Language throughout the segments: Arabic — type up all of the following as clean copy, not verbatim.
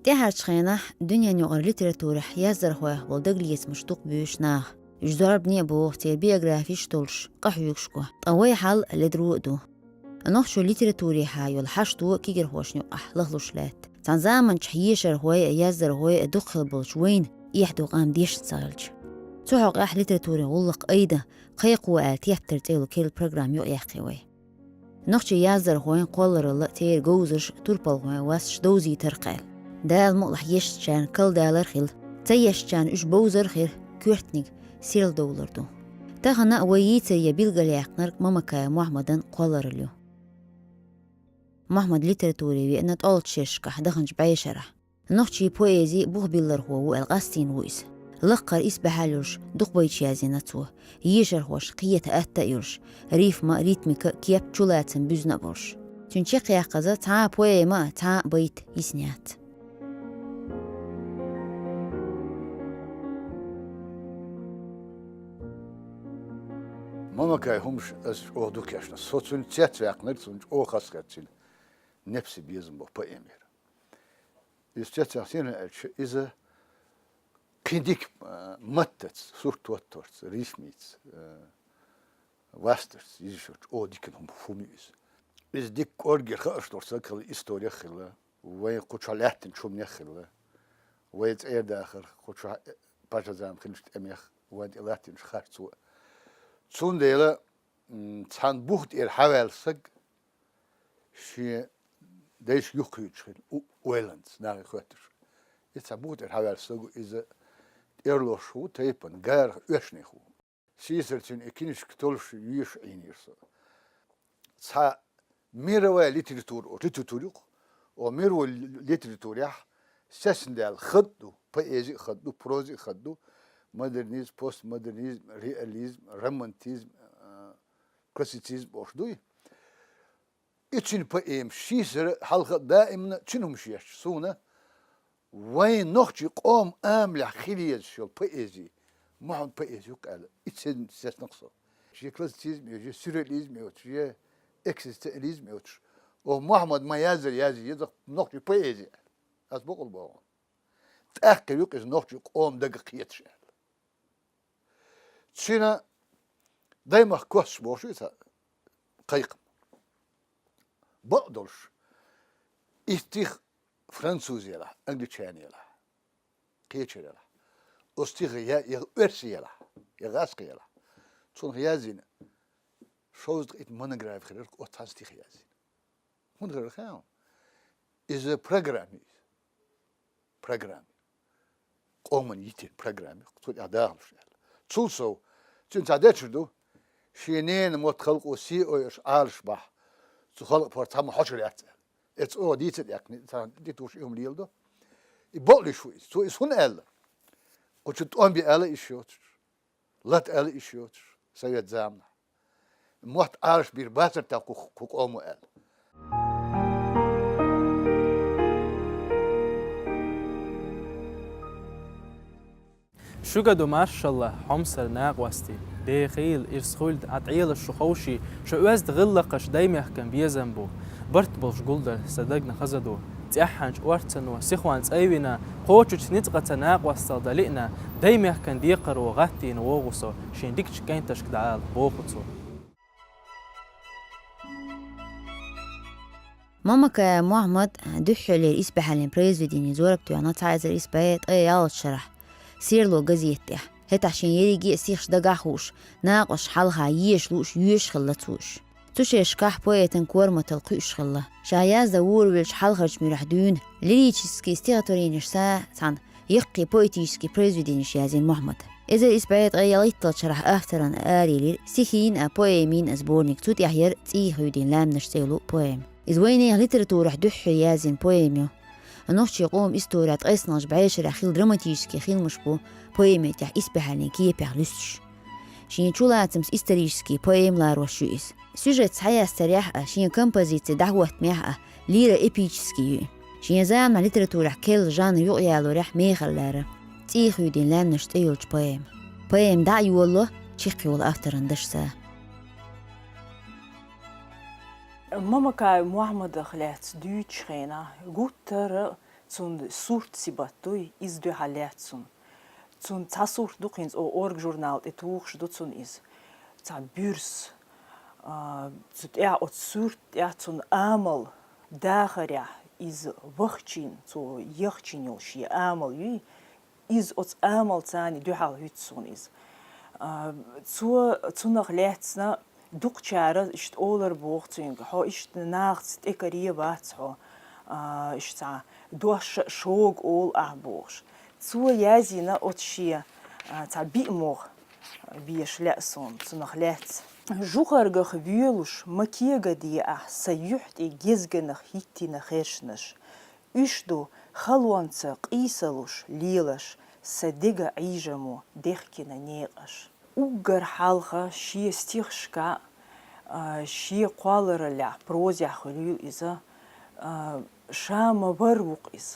تهرج خيانة دنيا نيوغر ليتراتورة يازر هواه والدقليس مشتوق بيوش ناغ يجدار بني بوغ تير بيوغرافي شتولش قحيوكشكو طوي حال لدرو دو نوخشو ليتراتوري هايو الحشتو كيجر هوش نيوغح لغلوشلات تان زامن تحييشر هواي يازر هواي دخل بولش وين يحدو قام ديش تسالج توحق اح ليتراتوري غلق ايدا قيقو آل تيفتر تيلو كيل بروغرام يو يحقيوي نوخشو يازر هواين قولر الله تير جوزرش توربال هواي واسش دوزي ترقال دال مقلح يشتشان كل دالر خيل تيشتشان اش بوزر خير كورتنيك سيل دولر دو تاخنا وييتي يبيلغل يقنرك مامكا محمدن قولر اليو محمد ليتراتوري بأن تقول تشيشكا دخنج بعيشرح نوخشي بويزي بوغ بيلر هو والغاستين ويس لقر إسبحالوش دق بيتش يازيناتوه يشر هوش قية أتا يرش ريف ما ريتميكا كياب تشولاتن بزنا برش تنشيق يقظة تا بوي ما تا بيت يسنيات ماما كاي همش از اودو كاشنا صوتون تيات يقنر سونج او خاصكاتين نفسي بيزم بو بايمير يستيات يقتين اذا كيديك ماتت سورت واتورت ريشميت واسترز يشوت او ديكن هم فوميز از ديك اورجي خاشتور سكل استوريا خلا وي قوتشالاتن شوم نخلا ويت اير داخل قوتش باجازام خلشت اميخ واد لاتن خارتو Zundele tsan bucht havelsak she des yukhutschil Wellands nach khotter. It's a bucht havelsak is a erloshu teipen gar öschnichu. Sisertsin ekinisch ktolsh yish inirso. Tsa mirwa literatur o mirwa literaturya sesndel khaddu poezi khaddu prozi khaddu مودرنيزم بوست مودرنيزم رياليزم رومانتيزم كلاسيسيزم وشدوي اتشين بايم شيسر حلقه دائما تشنهم شيش سونا وين نخجي قوم امل خليج شو بايزي ما عند بايزي قال اتشين سيس نقصه شي كلاسيسيزم يجي سورياليزم يجي اكزيستنسياليزم يجي ومحمد ما يازر يزق نخجي بايزي اسبق الباو تاكل يوك از نخجي قوم دقيقه شي تشينا دايما كوش بوشيتا قيق بقدرش استيخ فرنسوزي له انجليزي له كيتشي له استيخ يا ارسي له يا غاسقي له تون غيازين شوز ات مونوغراف خير او تاستيخ يازين مونوغراف خاو is a program قومن يتين program تقول اداخلش تولسو تنتادتشدو شينين موت خلق وسي او اش عالش بح تو خلق بور تام حشريات اتس او ديت يعني ديتوش يوم ليلدو يبولي شوي تو اسون ال قلت اون بي ال ايشوت لات ال ايشوت سيد زامنا موت عالش بير باتر تا قومو ال شو قدو ما شاء الله حمصر ناقوستي داخيل إرسخولد عطيل الشخوشي شو وزد غلقش دايما كان بيزنبو برت بلش قلدر صدقنا خزدو تأحنج وارتن وسيخوان تأيونا قوتش نتقة ناقوستل دلقنا دايما كان ديقر وغاتي نوغوسو شين ديكش كاين تشكدعال بوخوتسو ماما كا محمد دحو للإسبح الإمبريز وديني زوربتو يعني تعايز الإسبايات يالت شرح سيرلو جزيته هت عشان يجي سيخش دقاحوش ناقش حالها يشلوش يش خلتوش توشيش كاح بويتن كورما تلقيش خلا شاياز دور ويش حالخرج مرحدون ليتشسكي استيغاتورينش سا تان يقي بويتيسكي بريزيدينش يازين محمد إذا إسبايت غياليت شرح أفتران آريلير سيخين بويمين أزبورنيك توت يحير تيخ يدين لام نشتيلو بويم إزويني لتراتور دح يازين بويميو نوخشي قوم استورات قيسناج بعيشر خيل دراماتيسكي خيل مشبو بويمي تح إسبحاني كيه بيغلسش شين شولاتمس إستريشسكي بويم لاروشويس سوجت حياة استريحة شين كومبوزيتي دعوة ميحة ليرة إبيتشسكي شين زعم لتراتور كيل جان يقيالو رح ميخل لارا تيخ يدين لان نشتيولج بويم. بويم دعي والله تشيقي والأفتر اندشسا ماما كاي محمد خلات دوتش خينا قوتر تون صورت سيباتوي إز دو حالات تون تصور دوقينز أو أورج جورنال إتوخش دوتون إز تا بيرس تut от сурт тун амал дахаря из вахчин то яхчинил ши амал ю из от амал цани духал хутсун из цунах лецна дукчара ишт олар бохцин хо ишт нахт экария вацхо ишта душ шог ол ахбош цу язина от ши та бимох бишлясон цунах лец جوخرگخ ویلوش مکیگا دی سیحت گزگنخ هیتی نخیرشنش ایشدو خلوانت قیسلوش لیلش سدیگا عیجمو دخکینا نیقش اوگر حالخا شی استیخشکا شی قوالرلا پروزیا خلیل ایزا شام وروق ایز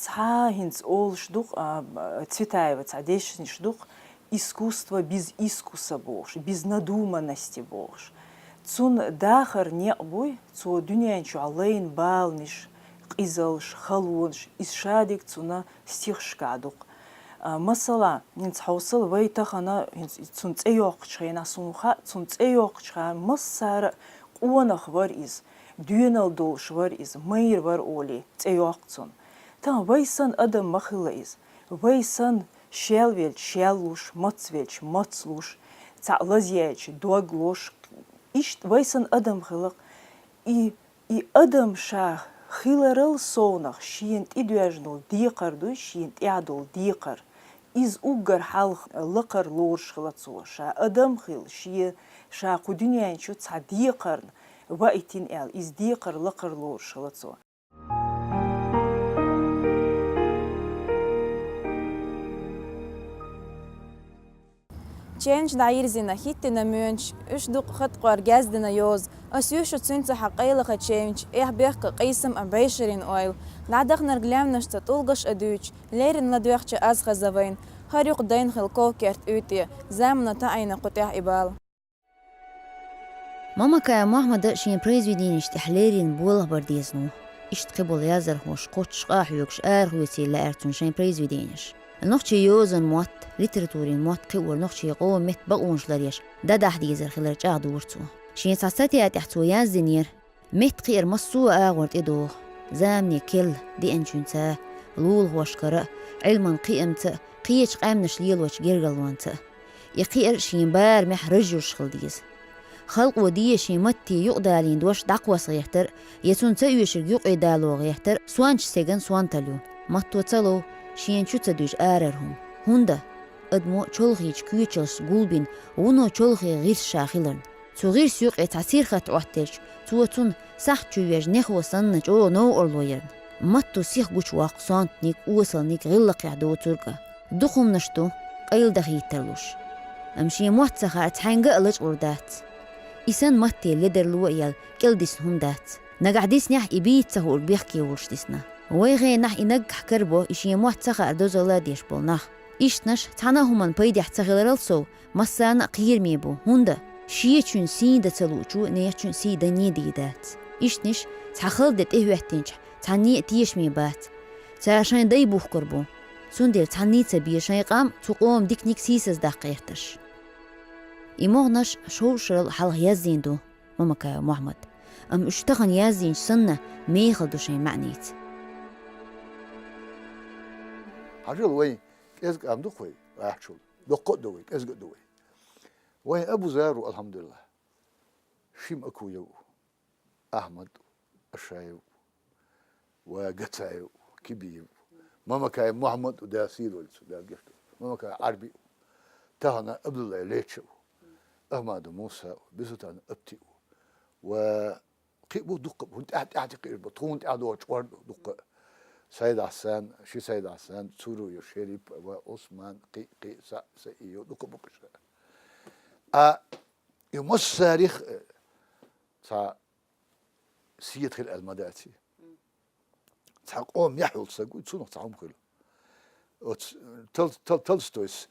ца хинц олш дух цветаева цадешниш дух искусство без искуса бож, без надуманности бож. Цун дахар не бой, цу дюнянчу алейн балниш, изалш, халунш, исшадик цуна стихшкадук. Масала, нинц хаусал вайтахана, цун цейоқчхена сунха, цун цейоқчха, массара қуанах вар из, дюнал долш вар из, мейр вар оли, цейоқцун. Там вайсан адам махила из, вайсан شالويل شالوش ماتسويلش ماتسلوش تعلزيج دوغلوش إشت ويسن أدم خلق إي أدم شاخ خيلرل صونخ شينت إدواجنول ديقر دو شينت إعدول ديقر إز أوغر حالخ لقر لورش خلطسو شا أدم خيل شا قدنيان شو تسع ديقرن وقتين إز ديقر لقر لورش خلطسو تشينج داير زينا هيتنا مونش اش دوق خط قوار جازدنا يوز اسيوشو تسنت حقيلة تشينج ايه بيخ قيسم ابيشرين اويل لعدخ نرجلام نشتا طولغش ادوش ليرن لدوخش ازخ زوين هاريق دين خلقو كيرت اوتي زامنا تاينا قطيع ابال ماما كا محمد شين بريزويدين اشتحليرين بوله برديزنو اشتقبل يازر هوش قوتش قاحيوكش ارهويتي لا ارتون شين بريزويدينش نوخشي يوزن موت ليتراتورين موت قور نوخشي قوم مت بقونش لريش دادح ديزر خلر جاغ دورتو شين ساساتي اتحتو يازدنير مت قير مصو اغورت ادوغ زامني كل دي انجنتا لول هوشكرا علما قيمت قيش قامنش ليلوش جيرغلوانت يقير شين بار مح رجوش خلديز خلق ودي شين متي يقدالين دوش دقوة صيحتر يتون تأيوش يقعدالو غيحتر سوانش سيغن سوان تلو مطو تلو شين شو تدوش آررهم هوندا ادمو چولخيج كيوچلس گولبين ونو چولخي غير شاخلرن تو غير سيوق اتاسير خط وقتش تو تون صح چويج نخو سنج او نو اورلويرن ماتو سيخ گوچ واق سانت نيك اوصل نيك غلق يعدو ترقا دخم نشتو قيل دخي تلوش امشي مواتسخا اتحنگ الج وردات إسان ماتي لدر لوئيال كالديس هندات نقعديس نح إبيت سهور بيحكي ورشتسنا ويغي نح إنقح كربو إشي مواتسخا أردوز الله ديش بولناخ إشتنش تانا همان بايدي احتغلرالسو مسانا قير ميبو هندا شيئة سيدة تلوچو نيچون سيدة نيديدات إشتنش تخلدت إهوحتنش تاني تيش ميبات تاشان داي بوخ كربو سندر تاني تبيشان قام تقوم ديكنيك سيسز داقيرتش إموغنش شورشرل حال يازيندو مامكا محمد أم اشتغن يازين سنة ميخدو شين معنيت حاجة وين إزق أم دخوي أحشول دقق دوي إزق دوي وين أبو زارو الحمد لله شيم أكو يو أحمد الشايو وقتايو كبير مامكا محمد وداسيل ولسو دا قفتو مامكا عربي تهنا عبد الله ليتشو أحمد موسى بزوتان أبتيو وقيبو دقة هنت أحد قيبو تونت أحدو أشوار دقة سيد حسان شي سيد حسان سورو يشريب وعثمان قي سئيو دقة بقشة يمس تاريخ تا سيد خل المداتي تحقهم يحول سقو تسونق تعم كله تلستويس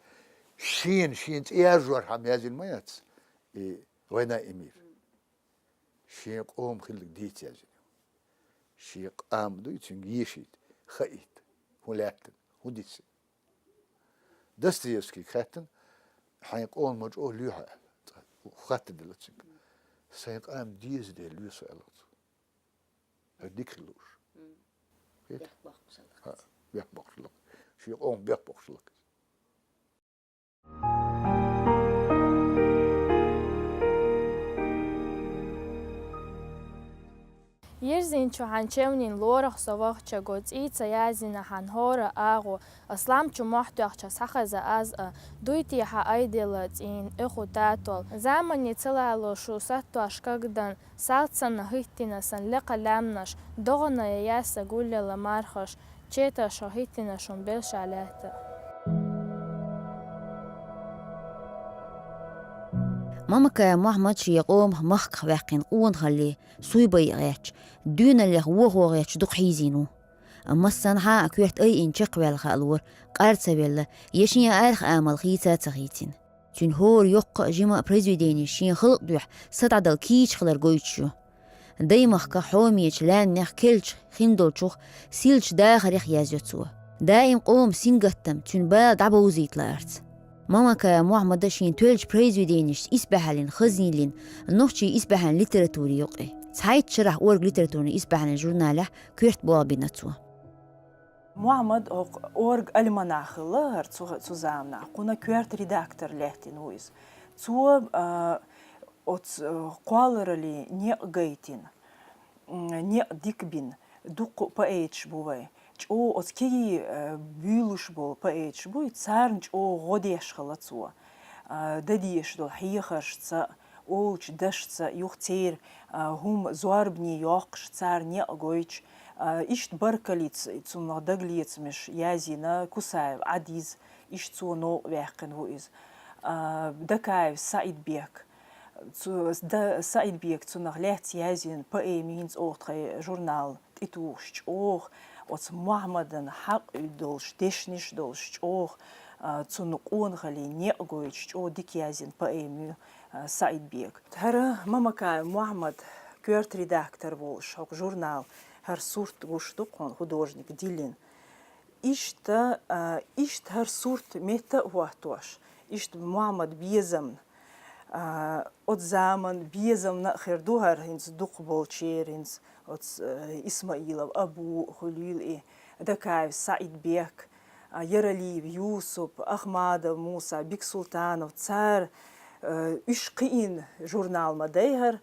شين إيرجور هم يازين مايات وين إمير شيق قوم خلق ديت يا زين شيق قام دو يتنجيشيت خيت ولاتن وديت دستيفسكي خاتن حيق قوم مجؤ ليها وخاتن دلتسك سيق قام ديز دي ليس ألت هديك خلوش بيحبق لك شيق قوم بيحبق لك Yerzinču hančevnin lorach savachcha gods ica yazina han hora ago aslamču mohtuachcha sachaza az duiti ha aidelats in echutatol zamani celalo shu sattu ashkagdan saltsan hittina san leqa lamnash dogna yasa gulla markhash cheta shahittina shumbel shalata مامك محمد شي يقوم مخ واقين قون خلي سويبي غيتش دون اللي هو غيتش دق حيزينو أما الصنحة أكويت أي إنشق والخالور قارت سبيلا يشين أرخ آمل خيتا تغيتين تون هور يق جمع بريزيديني شين خلق دوح ستعدل كيش خلر قويتشو دايمخ كحوميش لان نخ كلش خندولشوخ سيلش داخل يخيازيوتسو دايم قوم سينغتم تون بال دعبوزيت لارت ماما كمحمد شين تولج بريزيدينيش إسبحالين خزينلين نوخشي إسبحان ليتراتوري يقي تحيت شرح أورج ليتراتوري إسبحان جورناله كيرت بوابيناتسو محمد أورج المناخ الله zusammen كنا كيرت ريداكتور لهتين ويز تو قالرلي ني جايتين ني ديكبين دوق بايتش بوي او оцкий бюлуш бол паэч бу царнч о годеш халацу дадиш дол хихаршца олч дашца юхтер хум зуарбни йоқш цар не огойч ишт баркалиц цун даглиец меш язина кусаев адиз ишт цуно вяхкен вуиз дакаев саидбек саидбек цунах лехт язин паэминс охтрай журнал титуш ох от Мухаммаден хак долш дешниш долш ох цунукун хали не огойч о дикязин поэми Саидбек. Хара мамака Мухаммад кёрт редактор волш ок журнал хар сурт гуштукон художник Дилин. Ишта хар сурт мета вахтош. Ишт Мухаммад безам от zaman безам хердухар инс дух болчер инс от Исмаилов, Абу Хулил, Дакаев, Саидбек, Яралиев, Юсуп, Ахмадов, Муса, Бик Султанов, Цар, Ишкин, журнал Мадейгар,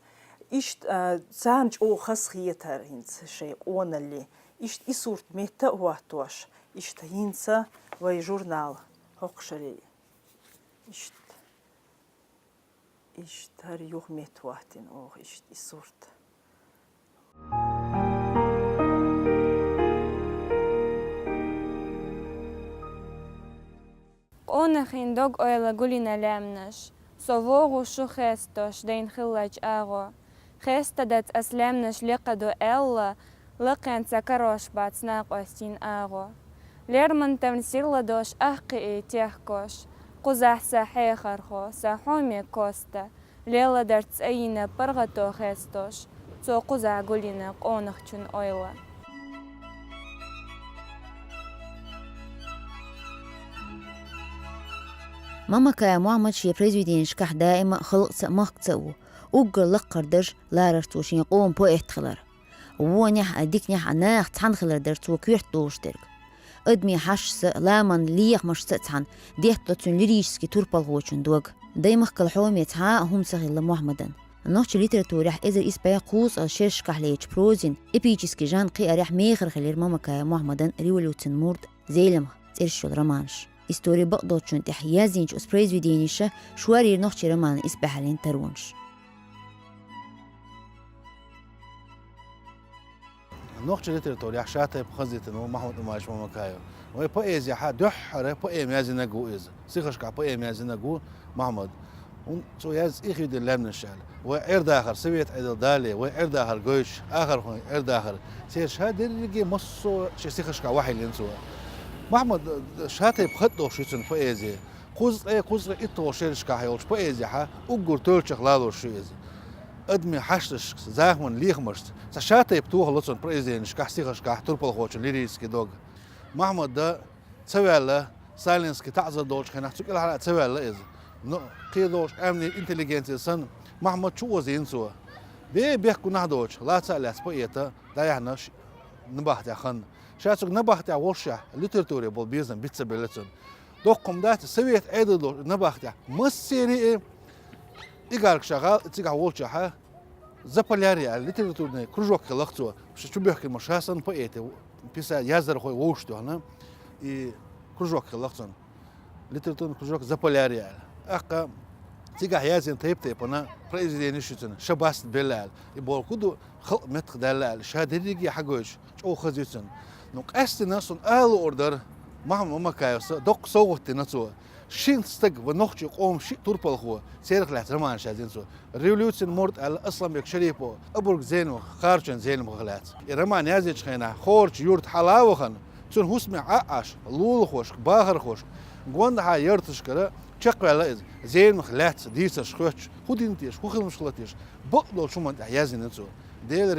Ишт Царнч о хасхиетар инс шей онали, Ишт Исурт мета уатуаш, Ишт инса вай журнал Хокшари, Ишт хар юх метуатин ох Ишт Исурт. Онахин дог ойла гулина лямнаш. Совогу шу хестош дейн хиллач аго. Хестадат аслямнаш лекаду элла, лакан цакарош бацнак остин аго. Лерман там силладош ахки и техкош. Кузах сахехархо, сахоми коста. Лела дарц айна паргато хестош. Цо куза гулина онахчун ойла. ماما كمحمد شي بريزيدين شكح دائما خلق مقتو وقر لقر درج لا ررتوش يقوم بو احتخلر ونح اديك نح ناخ تحن خلر درتو كيرت دوش درج ادمي حش لامن ليخ مش تتحن ديت لتون لريشسكي توربال هوچن دوغ دايما كالحوم يتها هم سغل محمدن نوش ليتراتور رح إذا إسبايا قوس الشرش كحليش بروزين إبيجسكي جان قي أريح ميخر خلير ماما كمحمدن ريولو تنمورد زيلم ترشو الرمانش история багдочун тахьязинч ус произведениша шуарир нохчи роман испахалин тарунш. نوخش ليتراتور يحشاته بخزيتن ومحمود أماش ومكايو وهي بوئيزي حا دحرة بوئيم يازينا جو إز سيخشكع بوئيم يازينا جو محمد سو ياز إخي دين لامن الشعل وإر داخل سويت عدل دالي وإر داخل جوش آخر خوي إر داخل سيش هاد اللي مصو شي سيخشكع واحد لينسوه محمد شاته بخطه شيتن بوئيزي قوز إيه قوز إتو شيرشكع هيولش بوئيزي حا أقول تولش خلالو شيز أدمي حشتش زاهون ليخمرش سشاته يبتوه لطن بريزينش كحسيخش كحتربل خوش ليريسكي دوغ محمد ده تسوي الله سايلنسكي تعزل دوش خنا تسوق لها تسوي الله إذا قي دوش أمني إنتليجنسي سن محمد شو زين سوا بيحكوا نهدوش لا تسأل أسبوعيته ده يعني نبحث يا خن شاسوك نبحث يا ورشة ليتراتوري بول بيزن بيتسبلتون دوقكم ده سويت عيد دوش نبحث يا مسيري إيجارك شغال تيجا ورشة ها زبالياريا ليتراتوري كروجوك خلقتوا شو بيحكي مشاسن بقيته بيسا يازر خوي ووشتو هنا كروجوك خلقتون ليتراتوري كروجوك زبالياريا أقا تيجا يازن تيب أنا بريزيدنت شتون شباست بلال يبغى كده خلق متخ دلال شهادريجي حقوش شو خزيتون نوك أستناسون أهل أوردر ما كايوس دوق صوت نتوه شين تستق ونخش قوم شيء تربل هو سيرك لحترمان شادين سو ريوليوشن مورد على أصلا بيك شريفه أبورك زينو خارجن زين مغلات رمان يازج خينا خورج يورد حلاوة خن تون هسمع عاش لول خوش باهر خوش قوند ها يرتش كده شق على زين مخلات ديسش خوش خودينتيش خو خل مشكلتيش بقدر شو من يازين نتو ديل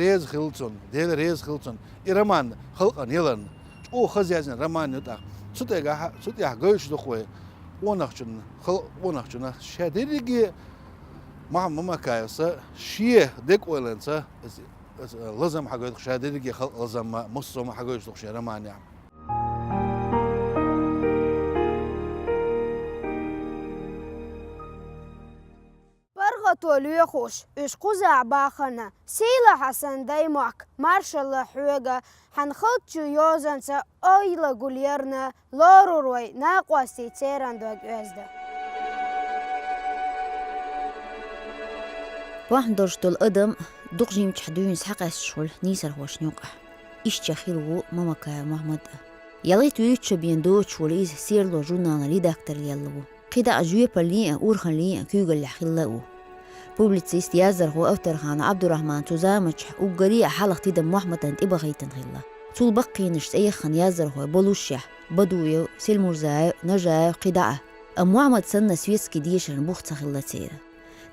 ريز خلتون إرمان خلقن يلن أو خزيازن رمان يطاق سوتيا جوش دخوي ونخشن شادريجي مع ماما كايسا شيه ديك ويلنسا لازم حاجات شادريجي لازم مصوم حاجات دخش رمان يعني تولي خوش إيش قزع باخنا سيلا حسن دايماك مارشال حوجة حنخلت يوزن سا أيلا قوليرنا لارو روي ناقواسي تيران دوغ أزدا واحد درجة القدم دقجيم تحدوين سحق الشغل نيسر هوش نوقع إيش تخيلو ماما كا محمد يليت ويتش بين دوتش وليز سير لو جونانا لي داكتر يلو قيدا أجوية باللي أورخن لي كيوغل لحخلاو بوبليتسيست يازر هو أوتر خان عبد الرحمن تزامج وقريع حلق تيدم محمد أنت إبغيتن خلا طول بقي نشت أي خان يازر هو بولوشيح بدويو سيلمورزاي نجاي قداعة أم محمد سنة سويسكي ديشن بوخت خلا تيرا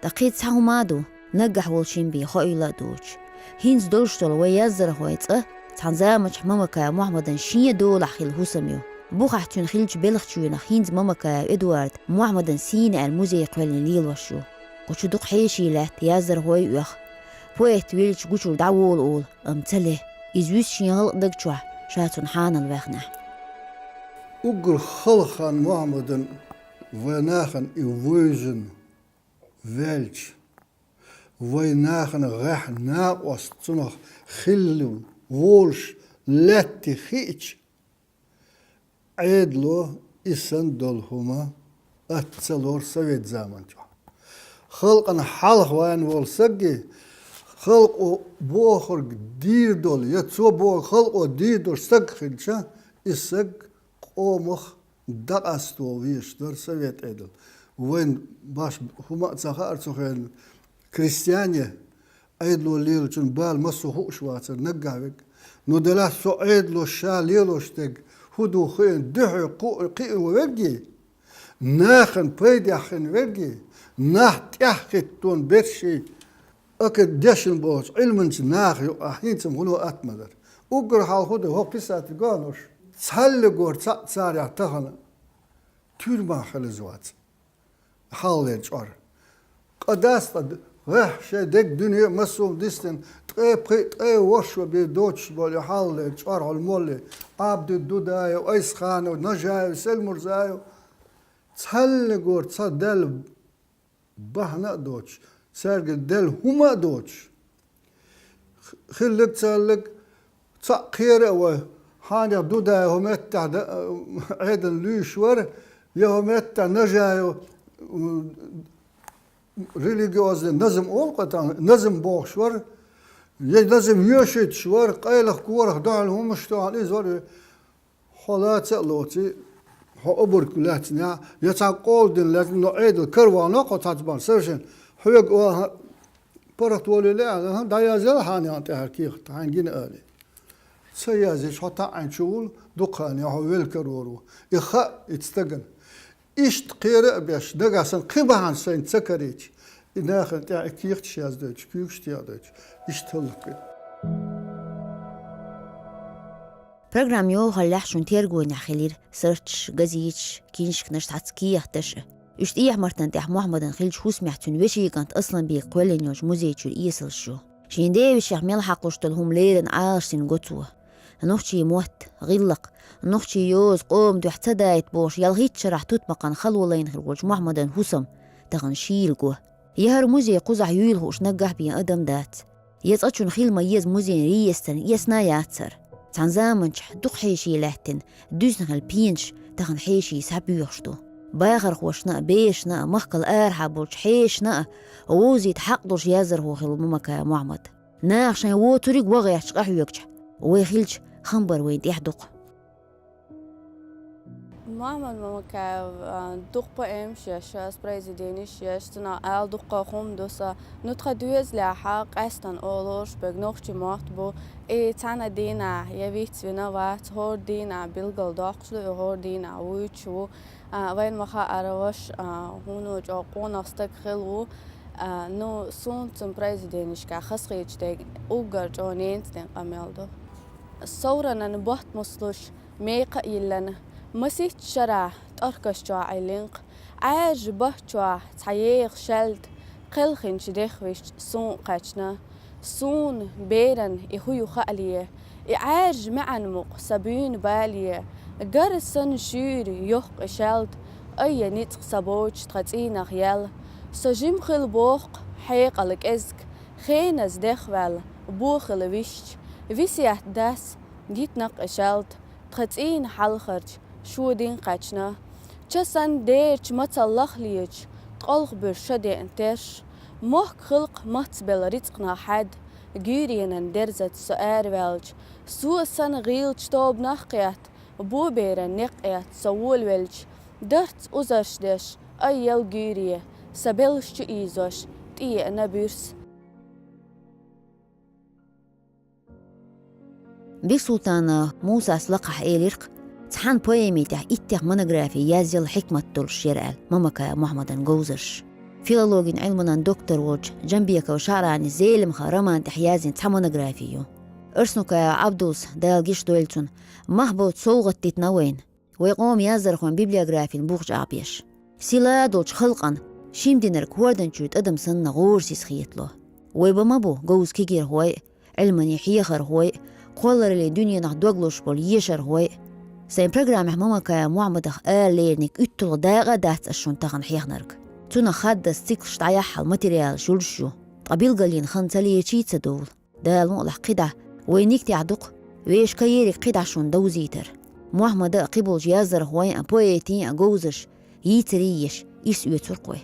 دقيت ساو مادو نجح والشين بي خايلا دوش هينز دولشتول ويازر هو يتأه تنزامج مامكا محمد شين دول حيل هوسميو بوخ تون خيلج بلغتشونا هينز مامكا إدوارد محمد سين الموزيق والليل وشو وشو دق حيشي له تيازر هوي يخ بويت ويلش قوشو دعوول أول أمتله إزويس شيال دقشوه شاتون حان الوخنة أقر خلقان محمد وناخن إيوزن ويلش وناخن غاح ناقوس تنخ خلو وولش لاتي خيتش عيدلو إسان دولهما أتسلور سويت زامن خلقنا حلق وين والسجي خلق بوخر دير دول يتسو بوخر خلق دير دول سج خلشة السج قومخ دقستو ويش در سويت عدل وين باش هما تسخر تسخين كريستيانية عدلو ليل جن بال مسو هوش واتر نجعك ندلا سو عدلو شال ليلو شتج هدو خين دحي قي وبجي ناخن بيد يخن وبجي نحت يحكتون برشي أكد دشن بوش علمنش ناخ يحين تمهلو أتمدر أقر حال خده هو بسات قانوش تسهل تسار يعتخنا تيرما خلزوات حال يجار قداست غح شي دك دنيا مسوم ديستن تقي وشو بيدوتش بولي حال يجار هالمولي عبد الدوداي وأيس خان ونجاي وسلمرزاي تسهل تصدل بحنا دوتش سرق دل هما دوتش خلك تسلك تقير و حاجة دودا هم يتع عيدن ليشور يهم يتع نجاي ريليجيوز نظم أوقات نظم بوشور نظم يشيد شور قيلخ كورخ دعل هم مشتوى إزور حالات لوتي هو أبركلاتنا يتعقودن لكن عيد الكروانة قطعت سرشن حيق برت ولي لا دايزل هاني أنت هركيخ تعنجين آلي سيازيش حتى عن شغل دقاني هو الكرورو إخاء يتستقن إيش تقير بيش دقاسن قبعان سين تسكريش ناخذ تاع كيخت شاز دوتش كيخت يا دوتش اشتلك Program jo خلّح شون تيرجو نخلير سيرش جزيتش كينش كنش تعسكيه تش إيش إيه مرتن تح محمد نخيل شو سمعتون وشي كانت أصلا بيقول نيوج موزيك الإيسل شو شين ده وش يعمل حقوش تلهم ليلن عاشين قطوة نوختي موت غلق نوختي يوز قوم دو احتدايت بوش يلغيت شرح تطبقا خلولين خلوج محمد حسم تغن شيل جوه يهر موزي قزع يلهوش نجح بين أدم دات يتقشون خيل ميز موزي ريستن يسنا ياتسر تان زامنش دوق حيشي لهتن دوزن البينش تغن حيشي سابيوشتو باغر خوشنا بيشنا مخقل أرحبوش حيشنا ووزي تحقدوش يازر هو خيل ممكا محمد ناخشان وو تريق وغيش قحيوكش ويخيلش خنبر وين يحدق محمد ممكا دوق بأمش ياش بريزيدينيش ياش تنا آل دوق خم دوسا نتخدوز لحق أستن أولوش بغنوخش مختبو تانا دينا يبيت فينا وات هور دينا بلغل داقشلو هور دينا ويتشو وين مخا أروش هونو جاقون أستك خلو نو سونتم بريزيدينيش كخسخيش ديك أوغر جونين تدين قميلدو الصورة نبحت مصلوش ميقا إلنا مسيت شرع تأركش جوا عيلينق عاج به جوا تعيق شلد قلخن شديخوش سون قاتشنا سون بيرن إخويو خالية إعاج معنمق سبين بالية قرسن شير يوق شلد أي نتق سبوش تغتين خيال سجيم خل بوق حيق لك إزك خينز دخوال بوخل ويشت ويسيح داس جيت نق شلد تغتين حالخرج شو دين قاتشنا جسن ديرش متالله ليج تقلق برشدي انتش موك خلق متبل رزقنا حد جيرين درزت سؤال والج سو سن غيلج توب نقيت بو بيرن نقيت سوول والج درت أزرش دش أيل جيريه سبلش إيزوش تي نبيرس بسلطان موسى سلقح إيليرق تحان بويمي تح إتح منغرافي يازيل حكمة دول شيرال ممكا محمد جوزرش فيلولوجين علمنا دكتور وج جنبيك وشعر عن الزيل مخارمان تحيازين تح منغرافيو أرسنوكا عبدوس دالجيش دولتون محبوط صوغة تتنوين ويقوم يازرخون بيبليوغرافي البوغج عبيش سيلا دولش خلقا شيم دينرك وردن جود أدم سنة غورسي سخيطلو ويبمبو جوز كيجير هوي علما يحيخر هوي قولر اللي دنيا نخدوغلوش بول يشر هوي سين برنامج ممكا معمدخ لينك اتلو داغا دات الشون تغن حيخنرك تونا خد ستيكش تعيح الماتريال شولشو قبيل قلين خنتالي يشيت دول دال مقلح قدع وينيك تعدق ويش كيريك قدع شون دوزيتر محمد قبل جيازر هواي أبويتين أجوزش يتريش يسوي ترقوي